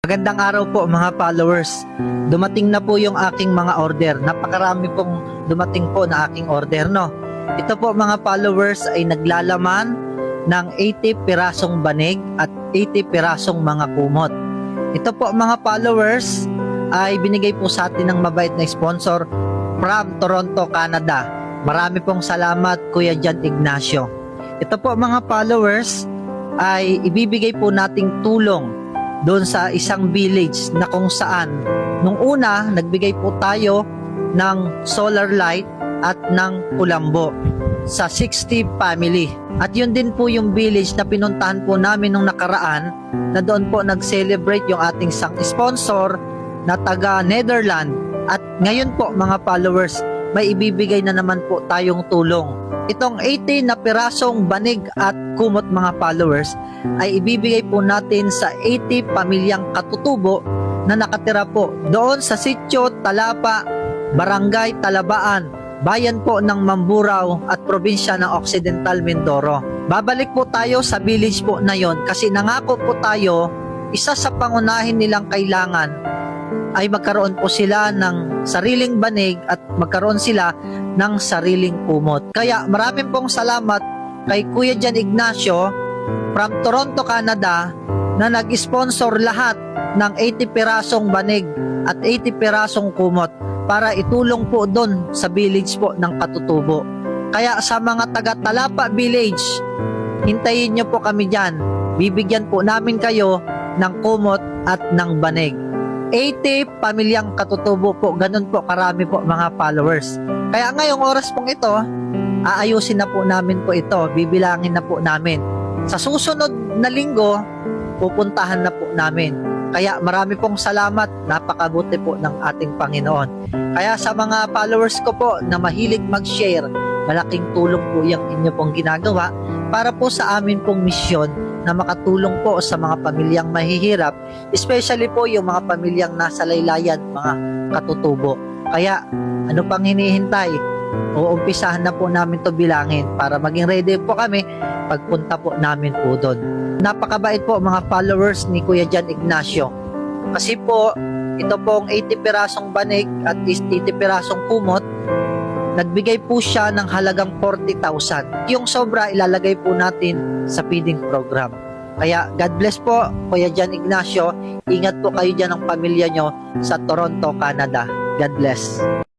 Magandang araw po mga followers. Dumating na po yung aking mga order. Napakarami pong dumating po na aking order, no? Ito po mga followers ay naglalaman ng 80 pirasong banig at 80 pirasong mga kumot. Ito po mga followers ay binigay po sa atin ng mabait na sponsor from Toronto, Canada. Marami pong salamat Kuya John Ignacio. Ito po mga followers ay ibibigay po nating tulong doon sa isang village na kung saan nung una nagbigay po tayo ng solar light at ng kulambo sa 60 family. At yun din po yung village na pinuntahan po namin nung nakaraan na doon po nag-celebrate yung ating isang sponsor na taga Netherlands. At ngayon po mga followers, may ibibigay na naman po tayong tulong. Itong 80 na pirasong banig at kumot mga followers ay ibibigay po natin sa 80 pamilyang katutubo na nakatira po doon sa Sitio Talapa, Barangay Talabaan, bayan po ng Mamburao at probinsya ng Occidental Mindoro. Babalik po tayo sa village po na yon kasi nangako po tayo, isa sa pangunahin nilang kailangan ay magkaroon po sila ng sariling banig at magkaroon sila ng sariling kumot. Kaya maraming pong salamat kay Kuya John Ignacio from Toronto, Canada na nag-sponsor lahat ng 80 pirasong banig at 80 pirasong kumot para itulong po doon sa village po ng katutubo. Kaya sa mga taga Talapa Village, hintayin nyo po kami dyan. Bibigyan po namin kayo ng kumot at ng banig. 80 pamilyang katutubo po, ganun po karami po mga followers. Kaya ngayong oras pong ito, aayusin na po namin po ito, bibilangin na po namin. Sa susunod na linggo, pupuntahan na po namin. Kaya marami pong salamat, napakabuti po ng ating Panginoon. Kaya sa mga followers ko po na mahilig mag-share, malaking tulong po yung inyo pong ginagawa para po sa amin pong misyon na makatulong po sa mga pamilyang mahihirap, especially po yung mga pamilyang nasa laylayan, mga katutubo. Kaya ano pang hinihintay? Uumpisahan na po namin to bilangin para maging ready po kami pagpunta po namin po doon. Napakabait po mga followers ni Kuya John Ignacio. Kasi po, ito pong 80 pirasong banig at 80 pirasong kumot, nagbigay po siya ng halagang 40,000. Yung sobra ilalagay po natin sa feeding program. Kaya God bless po Kuya John Ignacio. Ingat po kayo dyan ng pamilya nyo sa Toronto, Canada. God bless.